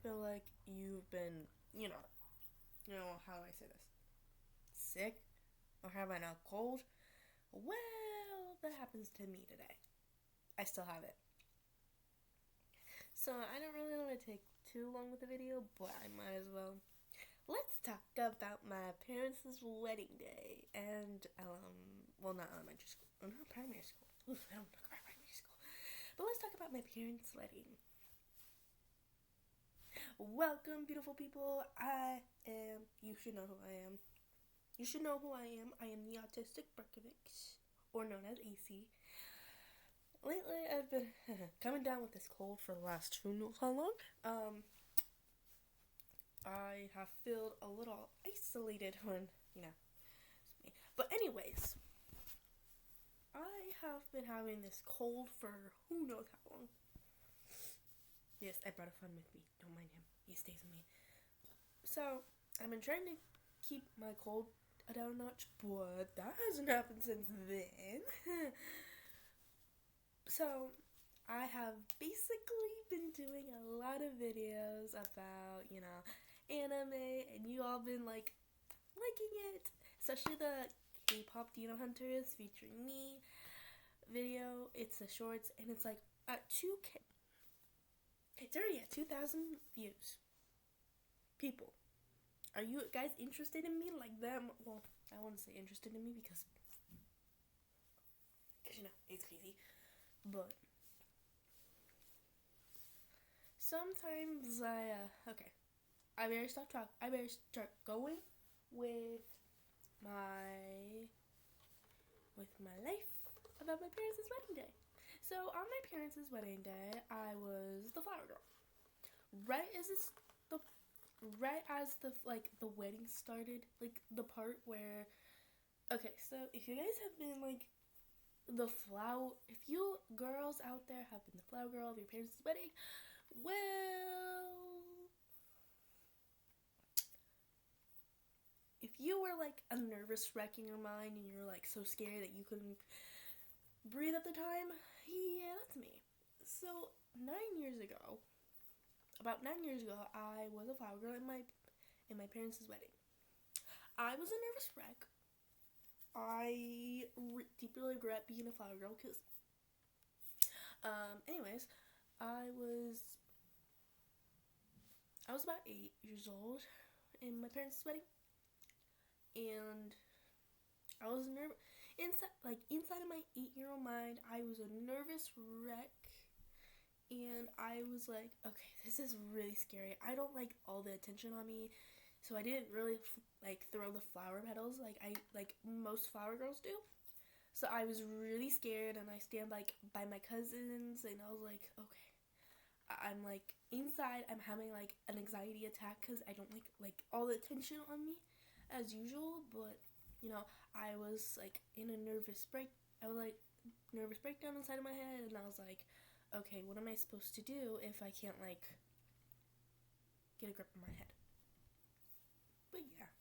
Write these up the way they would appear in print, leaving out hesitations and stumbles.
feel like you've been, how do I say this? Sick? Or having a cold? Well, that happens to me today. I still have it. So I don't really want to take too long with the video, but I might as well. Let's talk about my parents' wedding day and, not elementary school, not primary school. Oof, I don't talk about primary school. But let's talk about my parents' wedding. Welcome, beautiful people. You should know who I am. You should know who I am. I am the Autistic Berkovich, or known as AC. Lately, I've been coming down with this cold for the last who knows how long. I have felt a little isolated when, it's me. But anyways, I have been having this cold for who knows how long. Yes, I brought a friend with me. Don't mind him. He stays with me. So, I've been trying to keep my cold down a notch, but that hasn't happened since then. So, I have basically been doing a lot of videos about, anime, and you all been, liking it. Especially the K-pop Dino Hunters featuring me video. It's the shorts, and it's at 2K. It's already at 2,000 views. People, are you guys interested in me like them? Well, I wouldn't say interested in me because it's crazy. But sometimes I better stop talking. I better start going with my life about my parents' wedding day. So on my parents' wedding day, I was the flower girl. Right as the wedding started, the part where, okay, so if you guys have been if you girls out there have been the flower girl of your parents' wedding, well, if you were a nervous wreck in your mind and you're so scared that you couldn't breathe at the time, yeah, that's me. So about 9 years ago, I was a flower girl in my parents' wedding. I was a nervous wreck. I deeply regret being a flower girl because, anyways, I was about 8 years old in my parents' wedding, and I was nervous. Inside of my 8-year-old mind, I was a nervous wreck, and I was like, okay, this is really scary. I don't like all the attention on me, so I didn't really throw the flower petals like most flower girls do. So I was really scared, and I stand by my cousins, and I was like, okay, I'm inside. I'm having an anxiety attack because I don't like all the attention on me as usual. But I was in a nervous breakdown inside of my head, and I was like, okay, what am I supposed to do if I can't get a grip on my head? But yeah,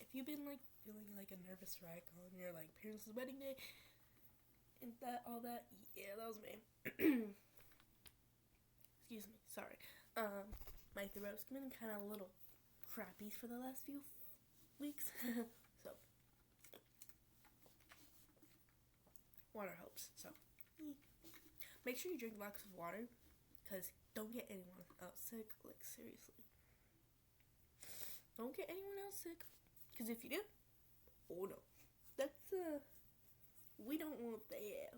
if you've been feeling a nervous wreck on your parents' wedding day and all that, yeah, that was me. Excuse me, sorry. My throat's been kind of a little crappy for the last few weeks, so water helps. So make sure you drink lots of water, because don't get anyone else sick. Seriously, don't get anyone else sick, because if you do, oh no, that's we don't want that.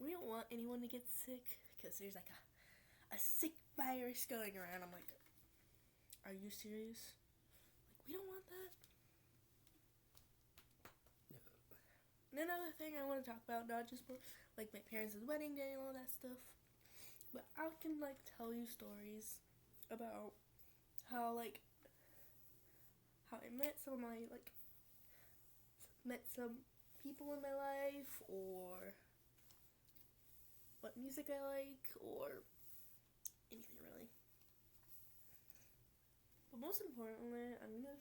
We don't want anyone to get sick, because there's a sick virus going around. I'm like, are you serious? We don't want that. And another thing I want to talk about, not just for my parents' wedding day and all that stuff, but I can tell you stories about how how I met some of my met some people in my life, or what music I like, or anything really. But most importantly, I'm gonna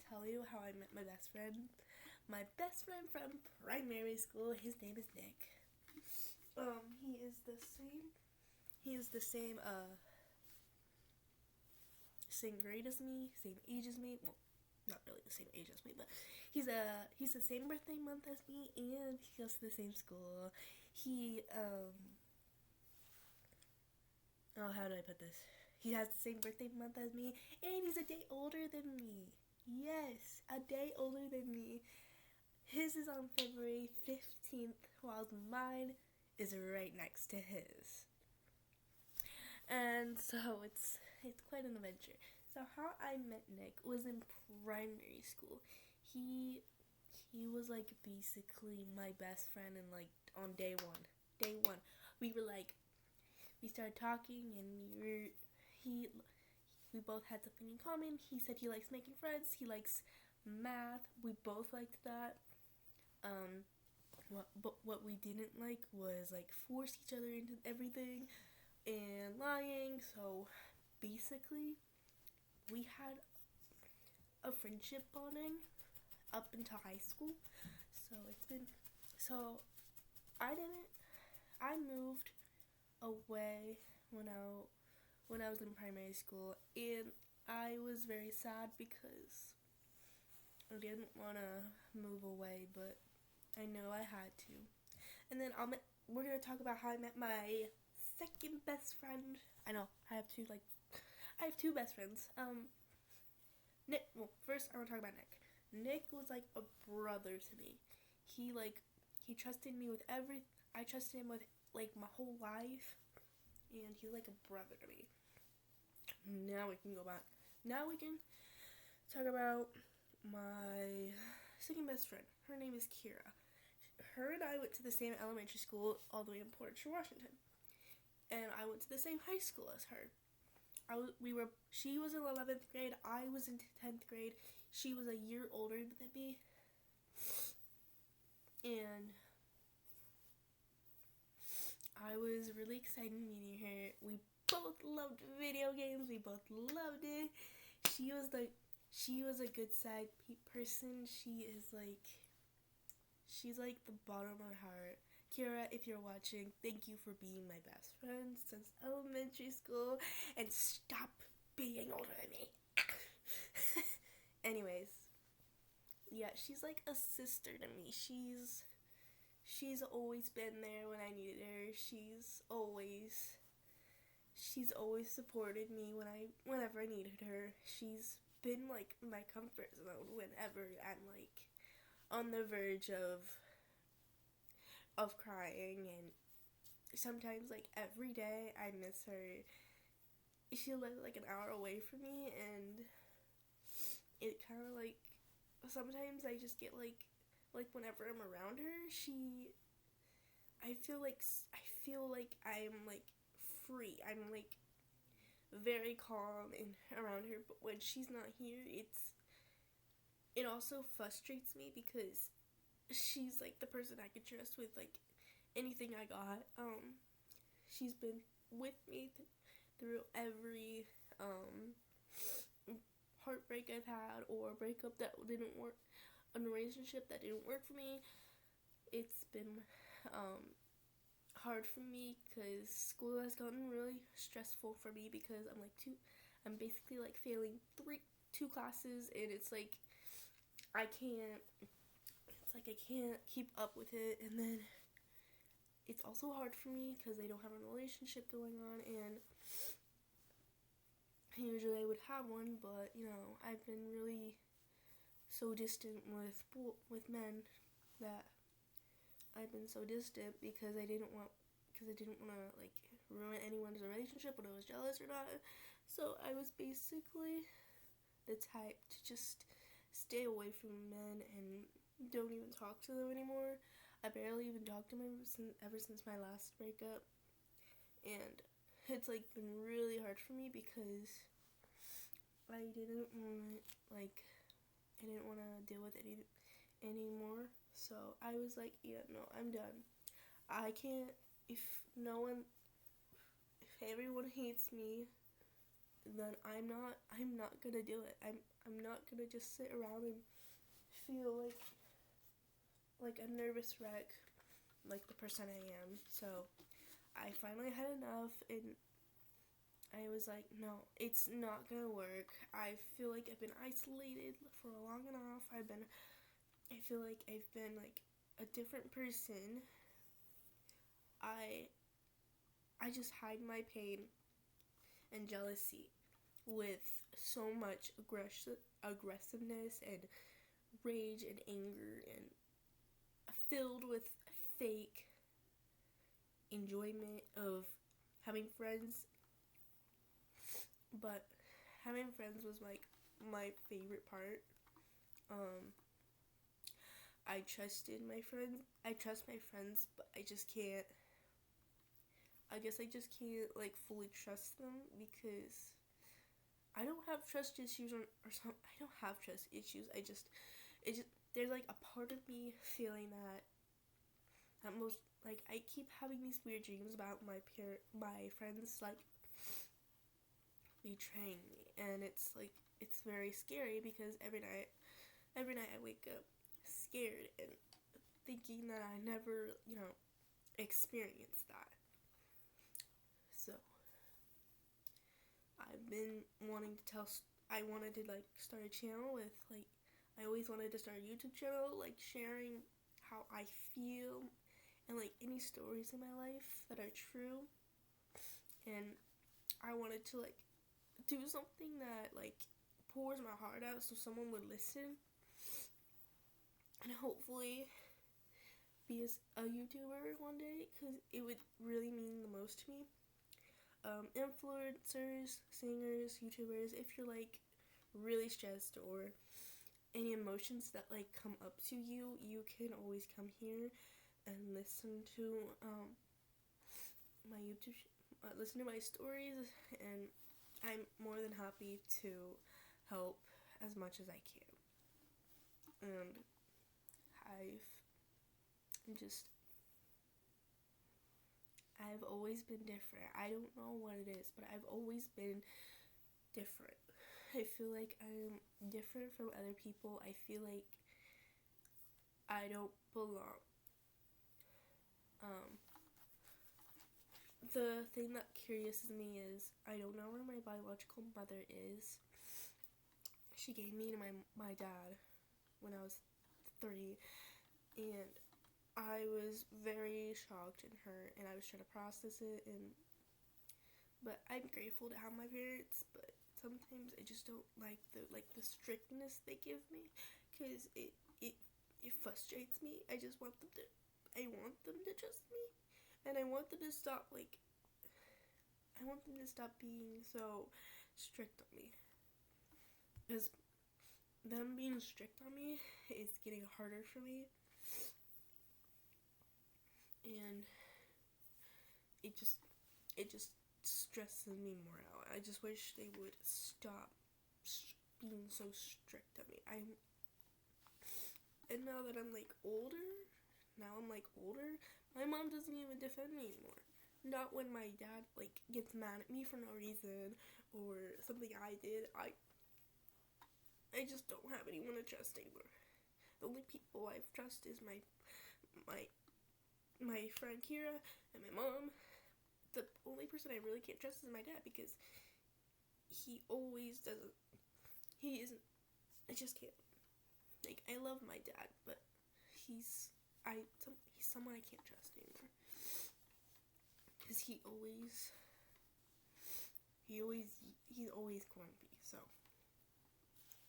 tell you how I met my best friend. My best friend from primary school. His name is Nick. He is the same same grade as me, same age as me. Well, not really the same age as me, but he's the same birthday month as me, and he goes to the same school. He oh, how do I put this? He has the same birthday month as me, and he's a day older than me. Yes, a day older than me. His is on February 15th, while mine is right next to his. And so it's quite an adventure. So how I met Nick was in primary school. He was like basically my best friend, and like on day one, we were like, we started talking, and we both had something in common. He said he likes making friends. He likes math. We both liked that. What we didn't like was like force each other into everything and lying. So basically, we had a friendship bonding up until high school. So I moved away when I was in primary school, and I was very sad because I didn't want to move away, but I know I had to. And then we're gonna talk about how I met my second best friend. I know I have two best friends. Nick. Well, first I want to talk about Nick. Nick was like a brother to me. He trusted me with I trusted him with like my whole life, and he's like a brother to me. Now we can go back. Now we can talk about my second best friend. Her name is Kira. Her and I went to the same elementary school all the way in Portage, Washington. And I went to the same high school as her. She was in 11th grade, I was in 10th grade. She was a year older than me. And I was really excited meeting her. We both loved video games. We both loved it. She was a good side person. She's like the bottom of my heart. Kira, if you're watching, thank you for being my best friend since elementary school, and stop being older than me. Anyways, yeah, she's like a sister to me. She's always been there when I needed her. She's always supported me whenever I needed her. She's been like my comfort zone whenever I'm like on the verge of crying, and sometimes like every day I miss her. She lives like an hour away from me, and it kind of like sometimes I just get like whenever I'm around her, I feel like I'm like free. I'm like very calm and around her, but when she's not here, it also frustrates me because she's like the person I could trust with like anything I got. She's been with me through every heartbreak I've had, or breakup that didn't work, a relationship that didn't work for me. It's been hard for me because school has gotten really stressful for me because I'm basically like failing two classes, and it's like I can't keep up with it. And then it's also hard for me because I don't have a relationship going on, and usually I would have one, but I've been really so distant with men that I've been so distant because I didn't want to like ruin anyone's relationship when I was jealous or not. So I was basically the type to just stay away from men and don't even talk to them anymore. I barely even talked to them ever since my last breakup, and it's like been really hard for me because I didn't want to deal with it anymore. So I was like, yeah, no, I'm done. I can't. If everyone hates me, then I'm not gonna do it. I'm not gonna just sit around and feel like a nervous wreck, like the person I am. So I finally had enough, and I was like, no, it's not gonna work. I feel like I've been isolated for long enough. I feel like I've been like a different person. I I just hide my pain and jealousy with so much aggressiveness and rage and anger, and filled with fake enjoyment of having friends. But having friends was like my favorite part. um I trusted my friends. I trust my friends, but I just can't. I guess I just can't like fully trust them because I don't have trust issues, or some. I don't have trust issues. It just there's like a part of me feeling that most, like, I keep having these weird dreams about my friends like betraying me, and it's like it's very scary because every night I wake up scared and thinking that I never, experienced that. So I've been wanting to I wanted to like start a channel with like, I always wanted to start a YouTube channel like sharing how I feel and like any stories in my life that are true. And I wanted to like do something that like pours my heart out so someone would listen, and hopefully be a YouTuber one day, because it would really mean the most to me. Influencers, singers, YouTubers, if you're like really stressed or any emotions that like come up to you, you can always come here and listen to my listen to my stories, and I'm more than happy to help as much as I can. And I've always been different. I don't know what it is, but I've always been different. I feel like I'm different from other people. I feel like I don't belong. Um, the thing that curiouses me is I don't know where my biological mother is. She gave me to my dad when I was 3, and I was very shocked and hurt, and I was trying to process it. But I'm grateful to have my parents, but sometimes I just don't like the strictness they give me, because it frustrates me. I want them to trust me, and I want them to stop being so strict on me, because them being strict on me is getting harder for me, and it just stresses me more out. I just wish they would stop being so strict on me. And now that I'm like older, my mom doesn't even defend me anymore. Not when my dad like gets mad at me for no reason or something I did. I just don't have anyone to trust anymore. The only people I trust is my friend Kira and my mom. The only person I really can't trust is my dad, because he always doesn't. He isn't. I just can't. Like, I love my dad, but he's someone I can't trust anymore, because he's always grumpy. So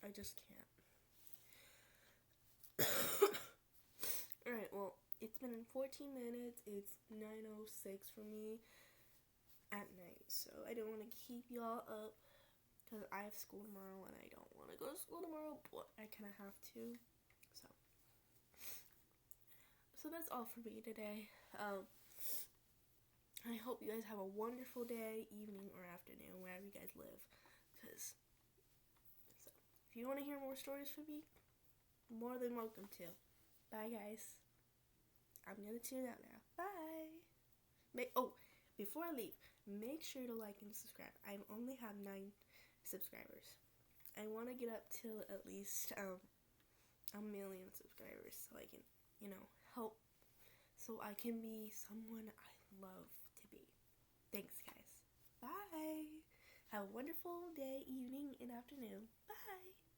I just can't. Alright, well, it's been 14 minutes. It's 9:06 for me at night, so I don't want to keep y'all up, because I have school tomorrow, and I don't want to go to school tomorrow, but I kind of have to. So that's all for me today. I hope you guys have a wonderful day, evening, or afternoon, wherever you guys live. So if you want to hear more stories from me, more than welcome to. Bye, guys. I'm gonna tune out now. Bye. Before I leave, make sure to like and subscribe. I only have 9 subscribers. I want to get up to at least 1,000,000 subscribers, so I can, help, so I can be someone I love to be. Thanks, guys. Bye. Have a wonderful day, evening, and afternoon. Bye.